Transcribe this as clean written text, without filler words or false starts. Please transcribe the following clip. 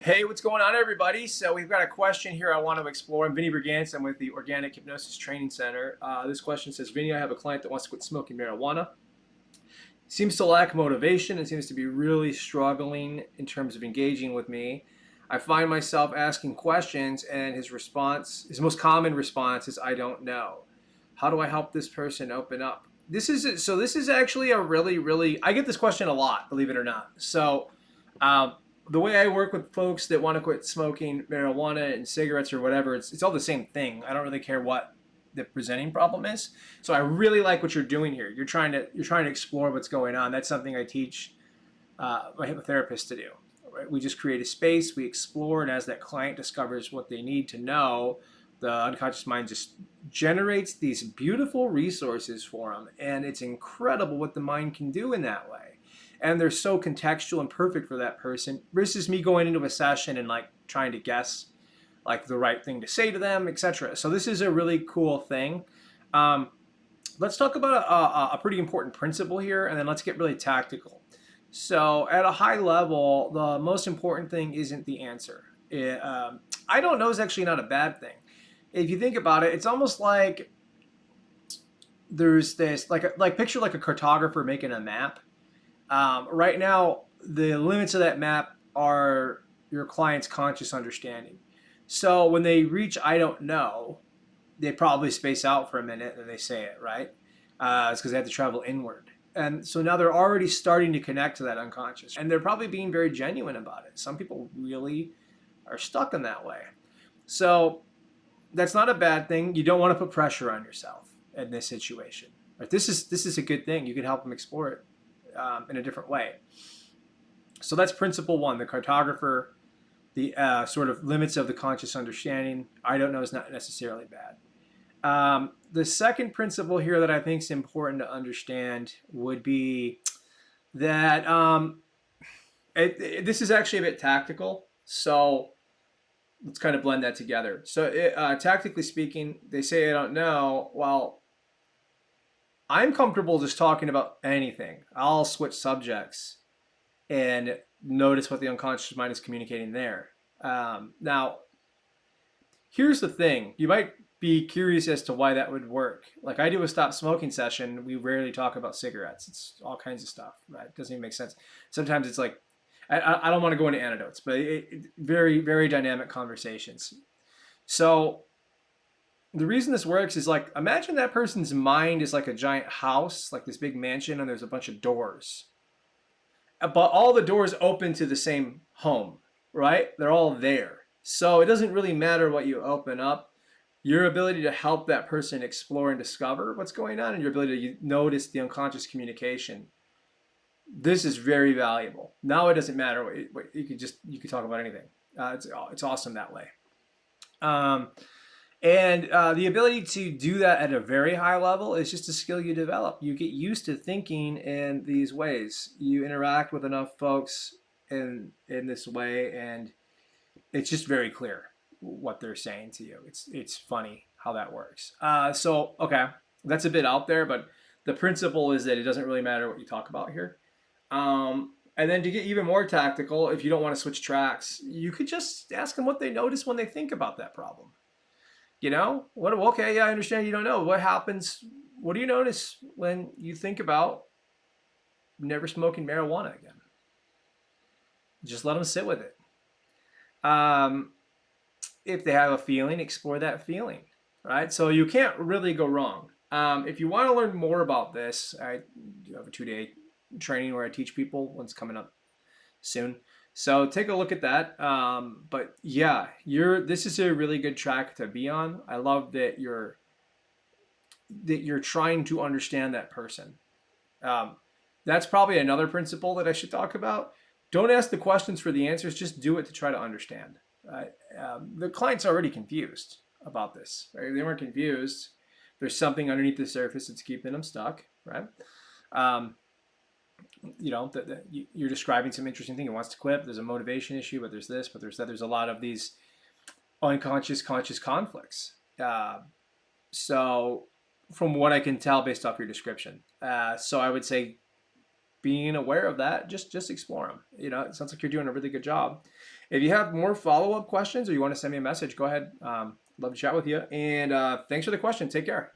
Hey, what's going on, everybody? So we've got a question here I want to explore. I'm Vinny Brigance. I'm with the Organic Hypnosis Training Center. This question says, Vinny, I have a client that wants to quit smoking marijuana. Seems to lack motivation and seems to be really struggling in terms of engaging with me. I find myself asking questions, and his most common response is, I don't know. How do I help this person open up? This is actually a really, I get this question a lot, believe it or not. Um, the way I work with folks that want to quit smoking marijuana and cigarettes or whatever, it's all the same thing. I don't really care what the presenting problem is. So I really like what you're doing here. You're trying to explore what's going on. That's something I teach my hypnotherapists to do. Right? We just create a space, we explore, and as that client discovers what they need to know, the unconscious mind just generates these beautiful resources for them, and it's incredible what the mind can do in that way. And they're so contextual and perfect for that person versus me going into a session and like trying to guess like the right thing to say to them, etc. So this is a really cool thing. Um, let's talk about a pretty important principle here, and then let's get really tactical. So at a high level, the most important thing isn't the answer. I don't know is actually not a bad thing. If you think about it, it's almost like there's this like picture like a cartographer making a map. Right now, the limits of that map are your client's conscious understanding. So when they reach I don't know, they probably space out for a minute and they say it, right? It's because they have to travel inward. And so now they're already starting to connect to that unconscious. And they're probably being very genuine about it. Some people really are stuck in that way. So that's not a bad thing. You don't want to put pressure on yourself in this situation. Right? This is a good thing. You can help them explore it in a different way. So that's principle one, the cartographer, the sort of limits of the conscious understanding. I don't know is not necessarily bad. The second principle here that I think is important to understand would be that this is actually a bit tactical. So let's kind of blend that together. So tactically speaking, they say I don't know. Well, I'm comfortable just talking about anything. I'll switch subjects and notice what the unconscious mind is communicating there. Now, here's the thing. You might be curious as to why that would work. Like I do a stop smoking session, we rarely talk about cigarettes. It's all kinds of stuff, right? It doesn't even make sense. Sometimes it's like, I don't want to go into anecdotes, but very dynamic conversations. So the reason this works is like, imagine that person's mind is like a giant house, like this big mansion, and there's a bunch of doors. But all the doors open to the same home, right? They're all there. So it doesn't really matter what you open up. Your ability to help that person explore and discover what's going on, and your ability to notice the unconscious communication, this is very valuable. Now it doesn't matter what you could talk about anything. It's awesome that way. Um, and the ability to do that at a very high level is just a skill you develop. You get used to thinking in these ways. You interact with enough folks in this way, and it's just very clear what they're saying to you. It's funny how that works. So okay, that's a bit out there, but the principle is that it doesn't really matter what you talk about here. And then to get even more tactical, if you don't want to switch tracks, you could just ask them what they notice when they think about that problem. You know, what? Okay, yeah, I understand you don't know. What happens? What do you notice when you think about never smoking marijuana again? Just let them sit with it. Um, if they have a feeling, explore that feeling, right? So you can't really go wrong. If you want to learn more about this, I do have a 2-day training where I teach people. One's coming up soon. So take a look at that. But yeah, this is a really good track to be on. I love that you're trying to understand that person. Um, that's probably another principle that I should talk about. Don't ask the questions for the answers. Just do it to try to understand. The client's already confused about this. Right? They weren't confused. There's something underneath the surface that's keeping them stuck, right? Um, you're describing some interesting thing. He wants to quit. There's a motivation issue, but there's this, but there's that. There's a lot of these unconscious, conscious conflicts. So from what I can tell based off your description. So I would say being aware of that, just explore them. You know, it sounds like you're doing a really good job. If you have more follow up questions or you want to send me a message, go ahead. Love to chat with you. And thanks for the question. Take care.